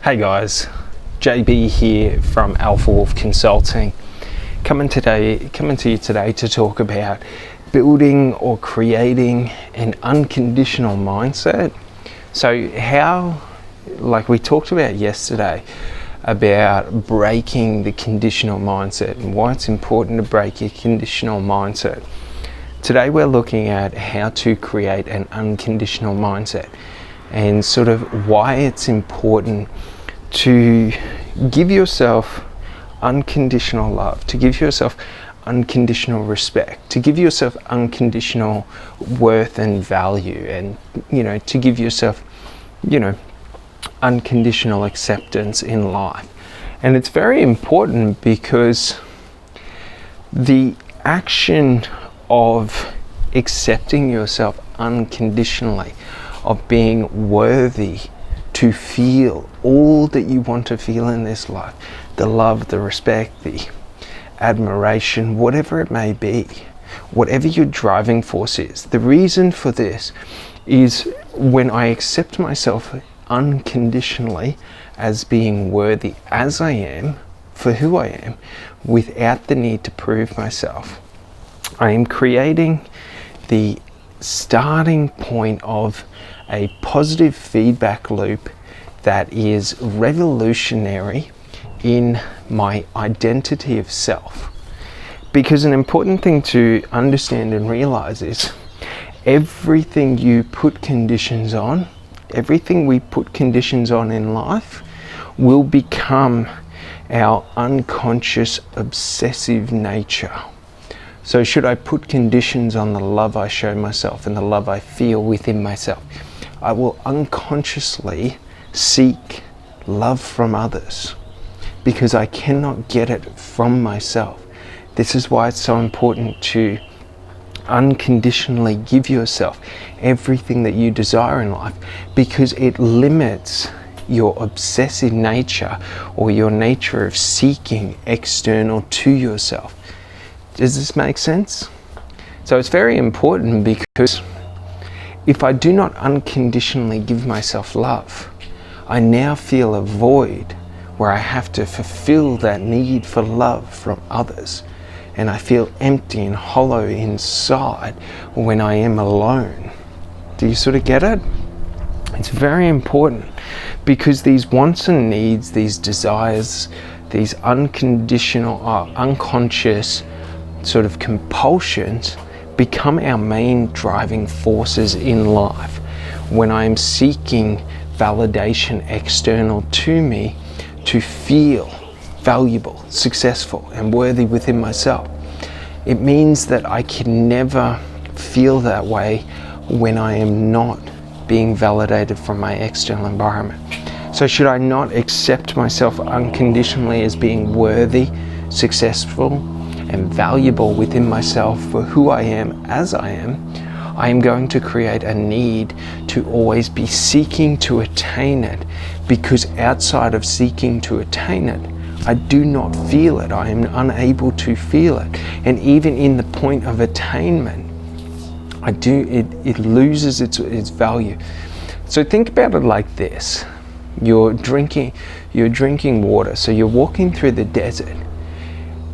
Hey guys, JB here from Alpha Wolf Consulting. Coming to you today to talk about building or creating an unconditional mindset. So how, like we talked about yesterday, about breaking the conditional mindset and why it's important to break your conditional mindset. Today we're looking at how to create an unconditional mindset and sort of why it's important to give yourself unconditional love, to give yourself unconditional respect, to give yourself unconditional worth and value, and to give yourself unconditional acceptance in life. And it's very important because the action of accepting yourself unconditionally, of being worthy to feel all that you want to feel in this life, the love, the respect, the admiration, whatever it may be, whatever your driving force is. The reason for this is when I accept myself unconditionally as being worthy as I am, for who I am, without the need to prove myself, I am creating the starting point of a positive feedback loop that is revolutionary in my identity of self. Because an important thing to understand and realize is everything you put conditions on, everything we put conditions on in life will become our unconscious obsessive nature. So should I put conditions on the love I show myself and the love I feel within myself, I will unconsciously seek love from others because I cannot get it from myself. This is why it's so important to unconditionally give yourself everything that you desire in life, because it limits your obsessive nature or your nature of seeking external to yourself. Does this make sense? So it's very important because if I do not unconditionally give myself love, I now feel a void where I have to fulfill that need for love from others. And I feel empty and hollow inside when I am alone. Do you sort of get it? It's very important because these wants and needs, these desires, these unconditional, unconscious sort of compulsions become our main driving forces in life. When I'm seeking validation external to me to feel valuable, successful, and worthy within myself, it means that I can never feel that way when I am not being validated from my external environment. So should I not accept myself unconditionally as being worthy, successful, and valuable within myself for who I am as I am going to create a need to always be seeking to attain it, because outside of seeking to attain it, I do not feel it. I am unable to feel it. And even in the point of attainment, it loses its value. So think about it like this. You're drinking water. So you're walking through the desert,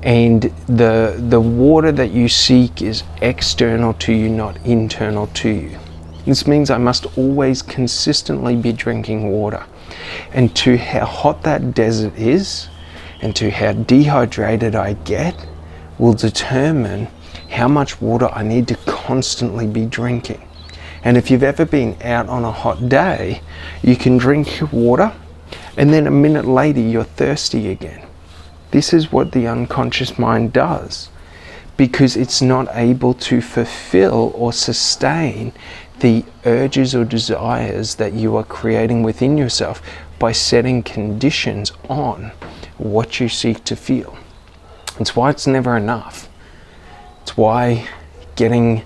and the water that you seek is external to you, not internal to you. This means I must always consistently be drinking water. And to how hot that desert is, and to how dehydrated I get, will determine how much water I need to constantly be drinking. And if you've ever been out on a hot day, you can drink water, and then a minute later you're thirsty again. This is what the unconscious mind does, because it's not able to fulfill or sustain the urges or desires that you are creating within yourself by setting conditions on what you seek to feel. It's why it's never enough. It's why getting,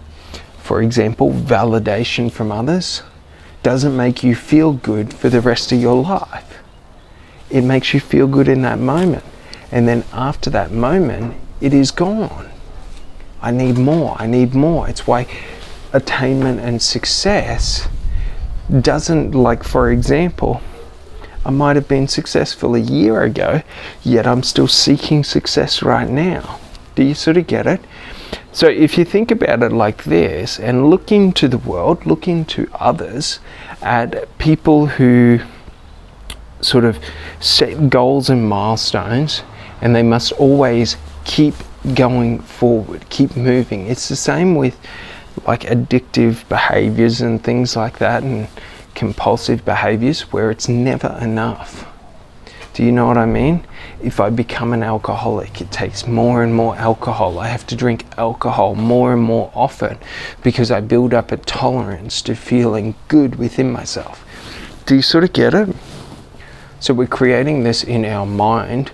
for example, validation from others doesn't make you feel good for the rest of your life. It makes you feel good in that moment. And then after that moment, it is gone. I need more. It's why attainment and success doesn't, like, for example, I might have been successful a year ago, yet I'm still seeking success right now. Do you sort of get it? So if you think about it like this and look into the world, look into others, at people who sort of set goals and milestones, and they must always keep going forward, keep moving. It's the same with like addictive behaviors and things like that, and compulsive behaviors where it's never enough. Do you know what I mean? If I become an alcoholic, it takes more and more alcohol. I have to drink alcohol more and more often because I build up a tolerance to feeling good within myself. Do you sort of get it? So we're creating this in our mind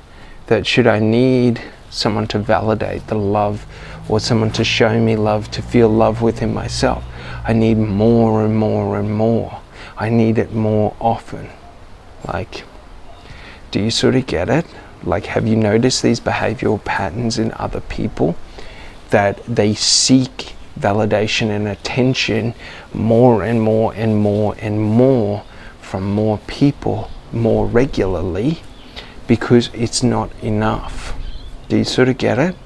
that should I need someone to validate the love or someone to show me love, to feel love within myself, I need more and more and more. I need it more often. Like, do you sort of get it? Like, have you noticed these behavioral patterns in other people that they seek validation and attention more and more and more and more from more people more regularly because it's not enough? Do you sort of get it?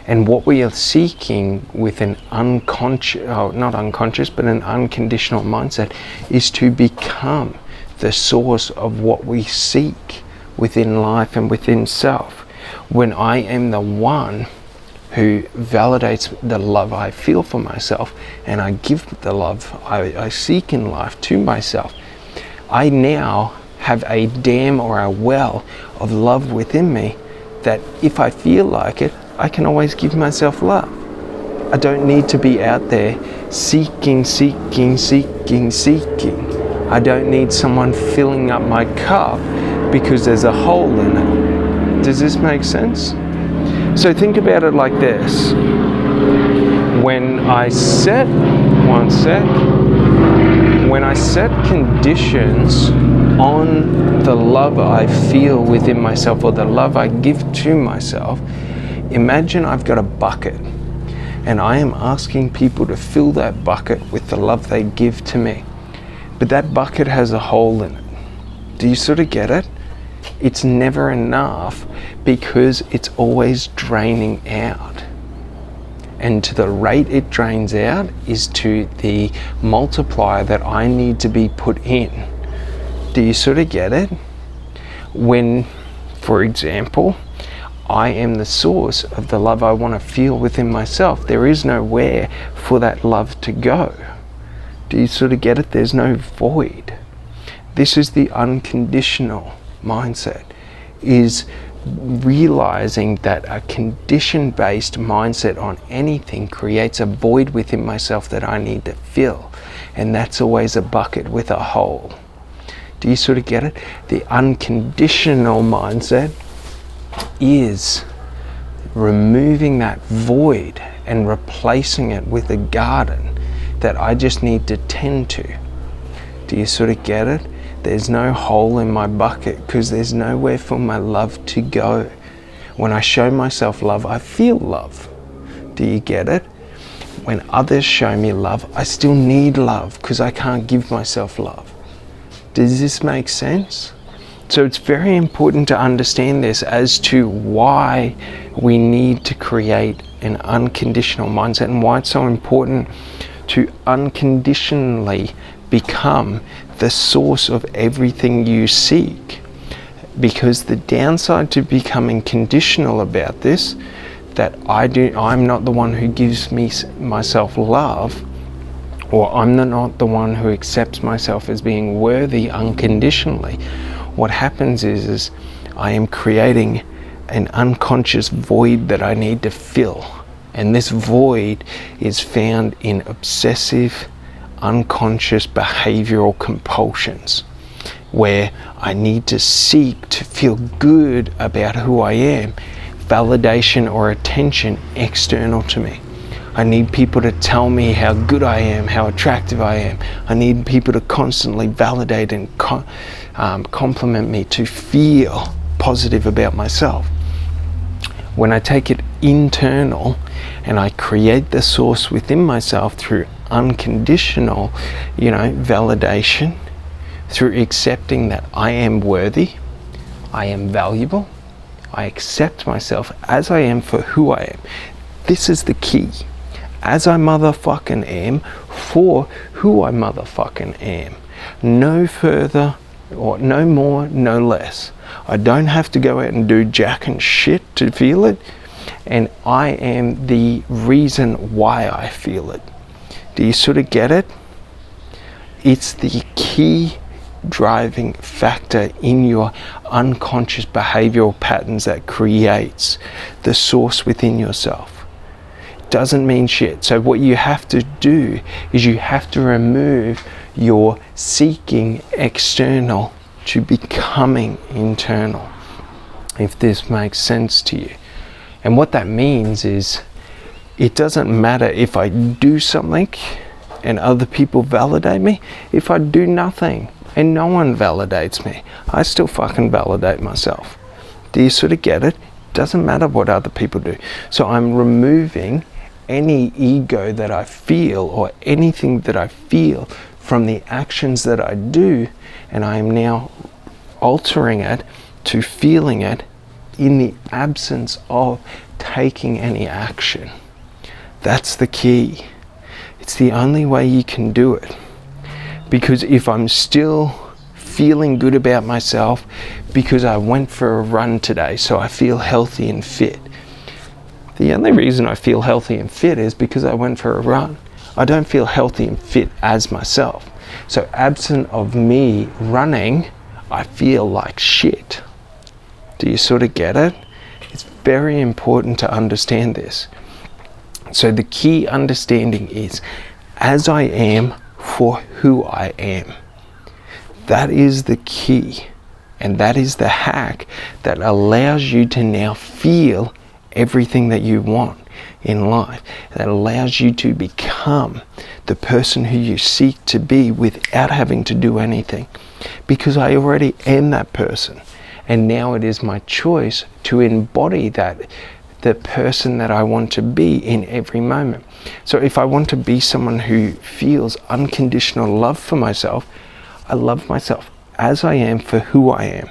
And what we are seeking with an unconscious, not unconscious, but an unconditional mindset is to become the source of what we seek within life and within self. When I am the one who validates the love I feel for myself and I give the love I seek in life to myself, I now have a dam or a well of love within me that if I feel like it, I can always give myself love. I don't need to be out there seeking. I don't need someone filling up my cup because there's a hole in it. Does this make sense? So think about it like this. When I set conditions on the love I feel within myself or the love I give to myself, imagine I've got a bucket and I am asking people to fill that bucket with the love they give to me. But that bucket has a hole in it. Do you sort of get it? It's never enough because it's always draining out. And to the rate it drains out is to the multiplier that I need to be put in. Do you sort of get it? When, for example, I am the source of the love I want to feel within myself, there is nowhere for that love to go. Do you sort of get it? There's no void. This is the unconditional mindset, is realizing that a condition-based mindset on anything creates a void within myself that I need to fill, and that's always a bucket with a hole. Do you sort of get it? The unconditional mindset is removing that void and replacing it with a garden that I just need to tend to. Do you sort of get it? There's no hole in my bucket because there's nowhere for my love to go. When I show myself love, I feel love. Do you get it? When others show me love, I still need love because I can't give myself love. Does this make sense? So it's very important to understand this as to why we need to create an unconditional mindset and why it's so important to unconditionally become the source of everything you seek. Because the downside to becoming conditional about this, that I'm not the one who gives myself love, or I'm not the one who accepts myself as being worthy unconditionally. What happens is I am creating an unconscious void that I need to fill. And this void is found in obsessive, unconscious behavioral compulsions, where I need to seek to feel good about who I am, validation or attention external to me. I need people to tell me how good I am, how attractive I am. I need people to constantly validate and compliment me to feel positive about myself. When I take it internal and I create the source within myself through unconditional, validation, through accepting that I am worthy, I am valuable, I accept myself as I am for who I am. This is the key. As I motherfucking am for who I motherfucking am. No further or no more, no less. I don't have to go out and do jack and shit to feel it. And I am the reason why I feel it. Do you sort of get it? It's the key driving factor in your unconscious behavioral patterns that creates the source within yourself. Doesn't mean shit. So what you have to do is you have to remove your seeking external to becoming internal, if this makes sense to you. And what that means is it doesn't matter if I do something and other people validate me. If I do nothing and no one validates me, I still fucking validate myself. Do you sort of get it? Doesn't matter what other people do. So I'm removing any ego that I feel or anything that I feel from the actions that I do, and I am now altering it to feeling it in the absence of taking any action. That's the key. It's the only way you can do it. Because if I'm still feeling good about myself because I went for a run today, so I feel healthy and fit. The only reason I feel healthy and fit is because I went for a run. I don't feel healthy and fit as myself. So absent of me running, I feel like shit. Do you sort of get it? It's very important to understand this. So the key understanding is, as I am for who I am. That is the key. And that is the hack that allows you to now feel everything that you want in life. That allows you to become the person who you seek to be without having to do anything. Because I already am that person. And now it is my choice to embody that, the person that I want to be in every moment. So if I want to be someone who feels unconditional love for myself, I love myself as I am for who I am.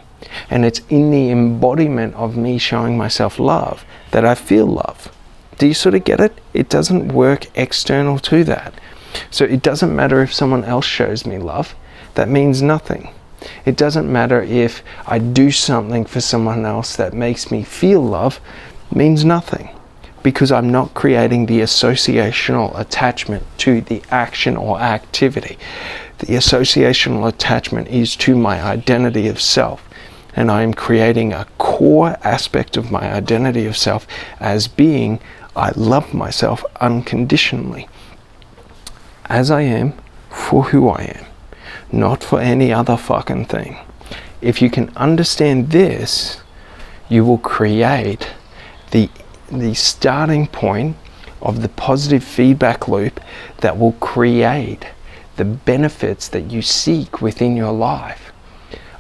And it's in the embodiment of me showing myself love that I feel love. Do you sort of get it? It doesn't work external to that. So it doesn't matter if someone else shows me love. That means nothing. It doesn't matter if I do something for someone else that makes me feel love. Means nothing. Because I'm not creating the associational attachment to the action or activity. The associational attachment is to my identity of self. And I am creating a core aspect of my identity of self as being, I love myself unconditionally. As I am, for who I am. Not for any other fucking thing. If you can understand this, you will create the starting point of the positive feedback loop that will create the benefits that you seek within your life.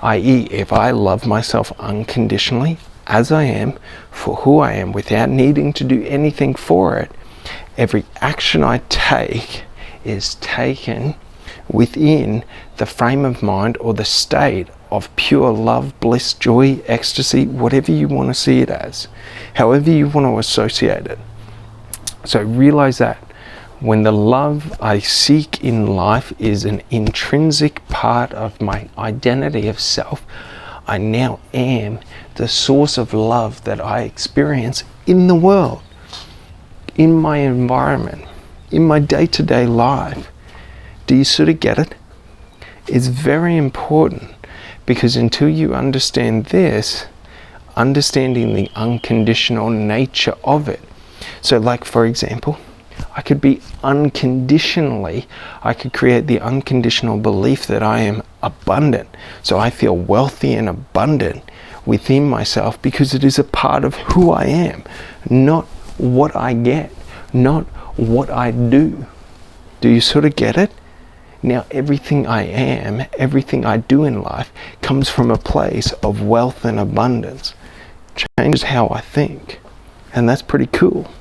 I.e., if I love myself unconditionally, as I am, for who I am, without needing to do anything for it, every action I take is taken within the frame of mind or the state of pure love, bliss, joy, ecstasy, whatever you want to see it as, however you want to associate it. So realize that when the love I seek in life is an intrinsic part of my identity of self, I now am the source of love that I experience in the world, in my environment, in my day-to-day life. Do you sort of get it? It's very important, because until you understand this, understanding the unconditional nature of it. So like, for example, I could be unconditionally, I could create the unconditional belief that I am abundant. So I feel wealthy and abundant within myself because it is a part of who I am, not what I get, not what I do. Do you sort of get it? Now everything I am, everything I do in life comes from a place of wealth and abundance. Changes how I think. And that's pretty cool.